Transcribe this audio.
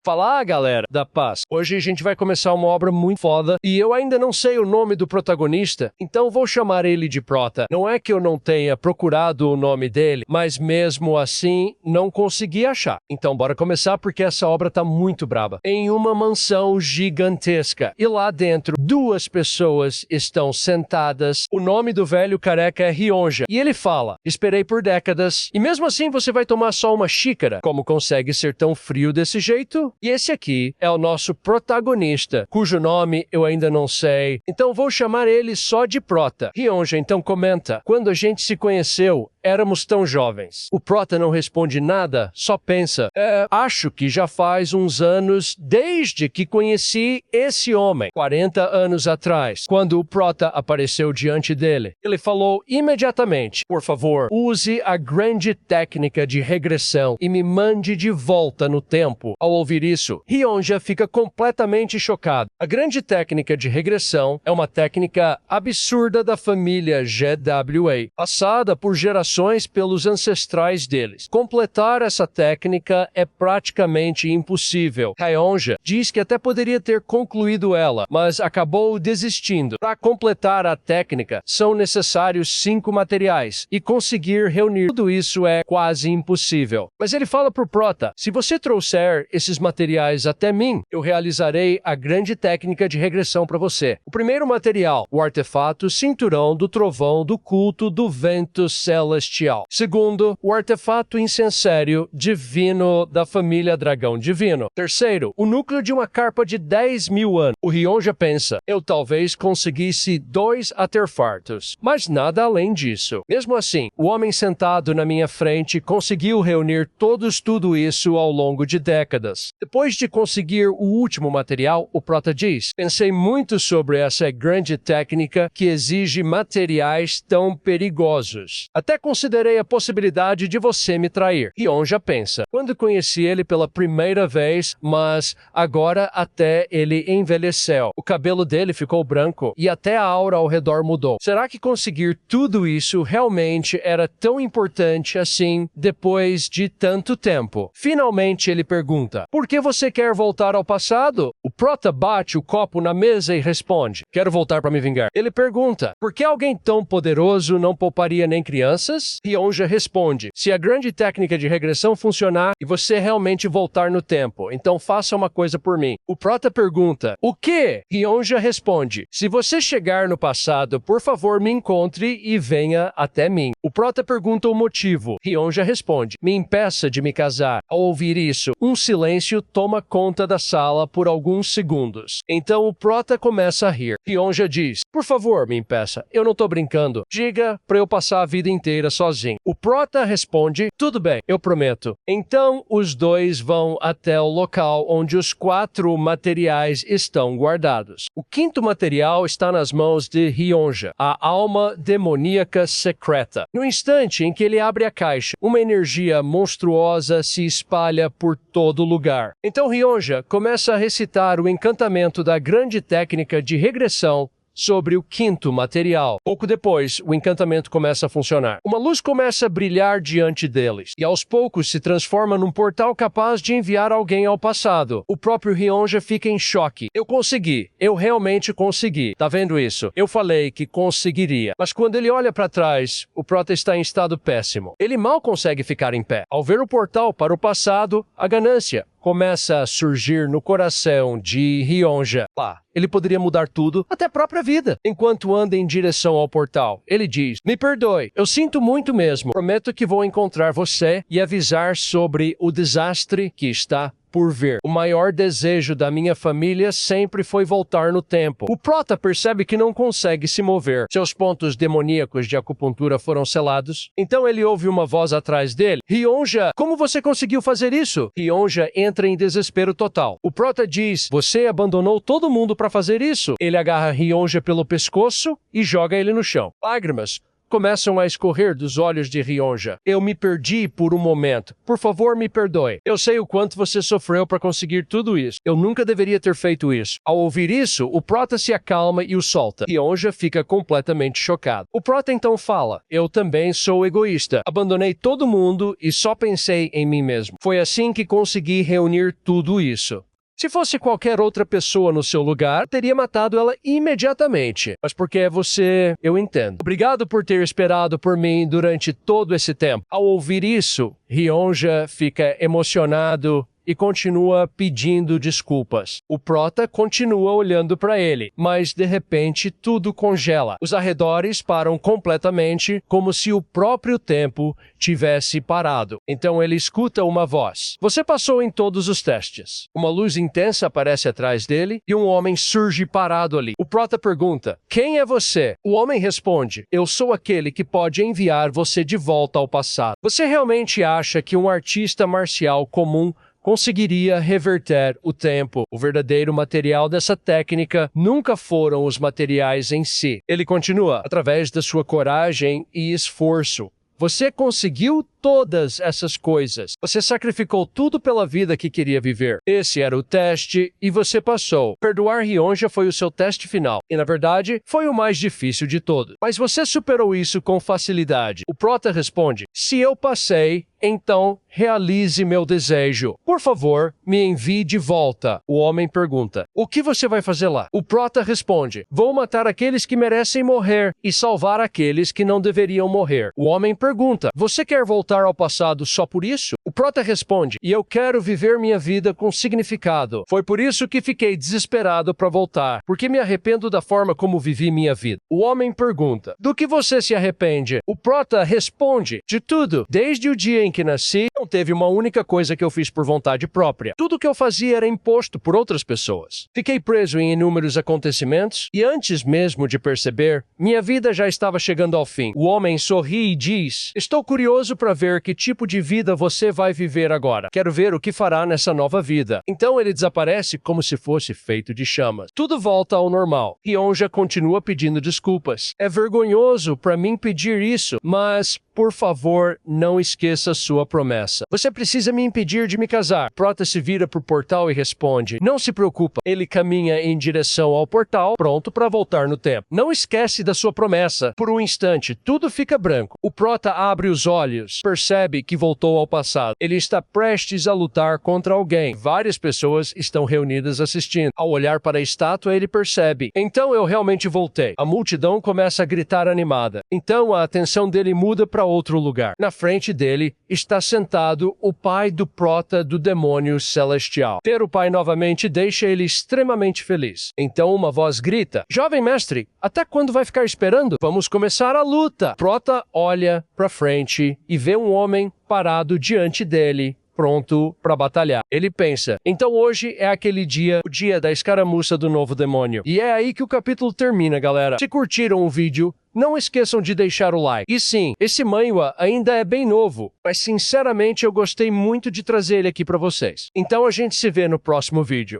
Fala, galera da paz. Hoje a gente vai começar uma obra muito foda e eu ainda não sei o nome do protagonista, então vou chamar ele de Prota. Não é que eu não tenha procurado o nome dele, mas mesmo assim não consegui achar. Então bora começar porque essa obra tá muito braba. Em uma mansão gigantesca e lá dentro 2 pessoas estão sentadas. O nome do velho careca é Rionja e ele fala: esperei por décadas e mesmo assim você vai tomar só uma xícara? Como consegue ser tão frio desse jeito? E esse aqui é o nosso protagonista, cujo nome eu ainda não sei, então vou chamar ele só de Prota. Rionja então comenta: quando a gente se conheceu, éramos tão jovens. O Prota não responde nada, só pensa: acho que já faz uns anos desde que conheci esse homem, 40 anos atrás. Quando o Prota apareceu diante dele, ele falou imediatamente: por favor, use a grande técnica de regressão e me mande de volta no tempo. Ao ouvir isso, Rionja fica completamente chocado. A grande técnica de regressão é uma técnica absurda da família GWA, passada por gerações pelos ancestrais deles. Completar essa técnica é praticamente impossível. Rionja diz que até poderia ter concluído ela, mas acabou desistindo. Para completar a técnica, são necessários 5 materiais, e conseguir reunir tudo isso é quase impossível. Mas ele fala pro Prota: se você trouxer esses materiais até mim, eu realizarei a grande técnica de regressão para você. O primeiro material, o artefato Cinturão do Trovão do Culto do Vento Celestial. Segundo, o artefato Incensário Divino da família Dragão Divino. Terceiro, o núcleo de uma carpa de 10.000 anos. O Rionja pensa: eu talvez conseguisse 2 artefatos, mas nada além disso. Mesmo assim, o homem sentado na minha frente conseguiu reunir tudo isso ao longo de décadas. Depois de conseguir o último material, o Prota diz: pensei muito sobre essa grande técnica que exige materiais tão perigosos. Até considerei a possibilidade de você me trair. Rionja pensa: quando conheci ele pela primeira vez, mas agora até ele envelheceu. O cabelo dele ficou branco e até a aura ao redor mudou. Será que conseguir tudo isso realmente era tão importante assim depois de tanto tempo? Finalmente ele pergunta: por que você quer voltar ao passado? O Prota bate o copo na mesa e responde: quero voltar para me vingar. Ele pergunta: por que alguém tão poderoso não pouparia nem crianças? Rionja responde: se a grande técnica de regressão funcionar e você realmente voltar no tempo, então faça uma coisa por mim. O Prota pergunta: o quê? Rionja responde: se você chegar no passado, por favor me encontre e venha até mim. O Prota pergunta o motivo. Rionja responde: me impeça de me casar. Ao ouvir isso, um silêncio toma conta da sala por alguns segundos. Então o Prota começa a rir. Rionja diz: por favor, me impeça. Eu não tô brincando. Diga pra eu passar a vida inteira sozinho. O Prota responde: tudo bem, eu prometo. Então os dois vão até o local onde os 4 materiais estão guardados. O 5º material está nas mãos de Rionja, a alma demoníaca secreta. No instante em que ele abre a caixa, uma energia monstruosa se espalha por todo lugar. Então Rionja começa a recitar o encantamento da grande técnica de regressão sobre o 5º material. Pouco depois, o encantamento começa a funcionar. Uma luz começa a brilhar diante deles, e aos poucos se transforma num portal capaz de enviar alguém ao passado. O próprio Rionja fica em choque. Eu consegui. Eu realmente consegui. Tá vendo isso? Eu falei que conseguiria. Mas quando ele olha para trás, o Prota está em estado péssimo. Ele mal consegue ficar em pé. Ao ver o portal para o passado, a ganância começa a surgir no coração de Rionja. Lá, ele poderia mudar tudo, até a própria vida. Enquanto anda em direção ao portal, ele diz: me perdoe, eu sinto muito mesmo. Prometo que vou encontrar você e avisar sobre o desastre que está por vir. O maior desejo da minha família sempre foi voltar no tempo. O Prota percebe que não consegue se mover. Seus pontos demoníacos de acupuntura foram selados. Então ele ouve uma voz atrás dele: Rionja, como você conseguiu fazer isso? Rionja entra em desespero total. O Prota diz: você abandonou todo mundo para fazer isso? Ele agarra Rionja pelo pescoço e joga ele no chão. Lágrimas começam a escorrer dos olhos de Ryonja. Eu me perdi por um momento. Por favor, me perdoe. Eu sei o quanto você sofreu para conseguir tudo isso. Eu nunca deveria ter feito isso. Ao ouvir isso, o Prota se acalma e o solta. Ryonja fica completamente chocado. O Prota então fala: eu também sou egoísta. Abandonei todo mundo e só pensei em mim mesmo. Foi assim que consegui reunir tudo isso. Se fosse qualquer outra pessoa no seu lugar, teria matado ela imediatamente. Mas porque é você, eu entendo. Obrigado por ter esperado por mim durante todo esse tempo. Ao ouvir isso, Ryonja fica emocionado e continua pedindo desculpas. O Prota continua olhando para ele, mas de repente tudo congela. Os arredores param completamente, como se o próprio tempo tivesse parado. Então ele escuta uma voz. Você passou em todos os testes. Uma luz intensa aparece atrás dele e um homem surge parado ali. O Prota pergunta: quem é você? O homem responde: eu sou aquele que pode enviar você de volta ao passado. Você realmente acha que um artista marcial comum conseguiria reverter o tempo? O verdadeiro material dessa técnica nunca foram os materiais em si. Ele continua: através da sua coragem e esforço. Você conseguiu todas essas coisas. Você sacrificou tudo pela vida que queria viver. Esse era o teste e você passou. Perdoar Ryonja foi o seu teste final. E, na verdade, foi o mais difícil de todos. Mas você superou isso com facilidade. O Prota responde: se eu passei, então realize meu desejo. Por favor, me envie de volta. O homem pergunta: o que você vai fazer lá? O Prota responde: vou matar aqueles que merecem morrer e salvar aqueles que não deveriam morrer. O homem pergunta: você quer voltar ao passado só por isso? O Prota responde: e eu quero viver minha vida com significado. Foi por isso que fiquei desesperado para voltar, porque me arrependo da forma como vivi minha vida. O homem pergunta: do que você se arrepende? O Prota responde: de tudo. Desde o dia em que nasci, não teve uma única coisa que eu fiz por vontade própria. Tudo que eu fazia era imposto por outras pessoas. Fiquei preso em inúmeros acontecimentos e antes mesmo de perceber, minha vida já estava chegando ao fim. O homem sorri e diz: estou curioso para ver que tipo de vida você vai viver agora. Quero ver o que fará nessa nova vida. Então ele desaparece como se fosse feito de chamas. Tudo volta ao normal. Ryonja continua pedindo desculpas. É vergonhoso para mim pedir isso, mas por favor, não esqueça sua promessa. Você precisa me impedir de me casar. Prota se vira pro portal e responde: não se preocupa. Ele caminha em direção ao portal, pronto para voltar no tempo. Não esquece da sua promessa. Por um instante, tudo fica branco. O Prota abre os olhos, percebe que voltou ao passado. Ele está prestes a lutar contra alguém. Várias pessoas estão reunidas assistindo. Ao olhar para a estátua, ele percebe: então eu realmente voltei. A multidão começa a gritar animada. Então a atenção dele muda para outro lugar. Na frente dele está sentado o pai do Prota do demônio celestial. Ter o pai novamente deixa ele extremamente feliz. Então uma voz grita: jovem mestre, até quando vai ficar esperando? Vamos começar a luta! Prota olha para frente e vê um homem parado diante dele, pronto para batalhar. Ele pensa: então hoje é aquele dia, o dia da escaramuça do novo demônio. E é aí que o capítulo termina, galera. Se curtiram o vídeo, não esqueçam de deixar o like. E sim, esse manhwa ainda é bem novo, mas sinceramente eu gostei muito de trazer ele aqui para vocês. Então a gente se vê no próximo vídeo.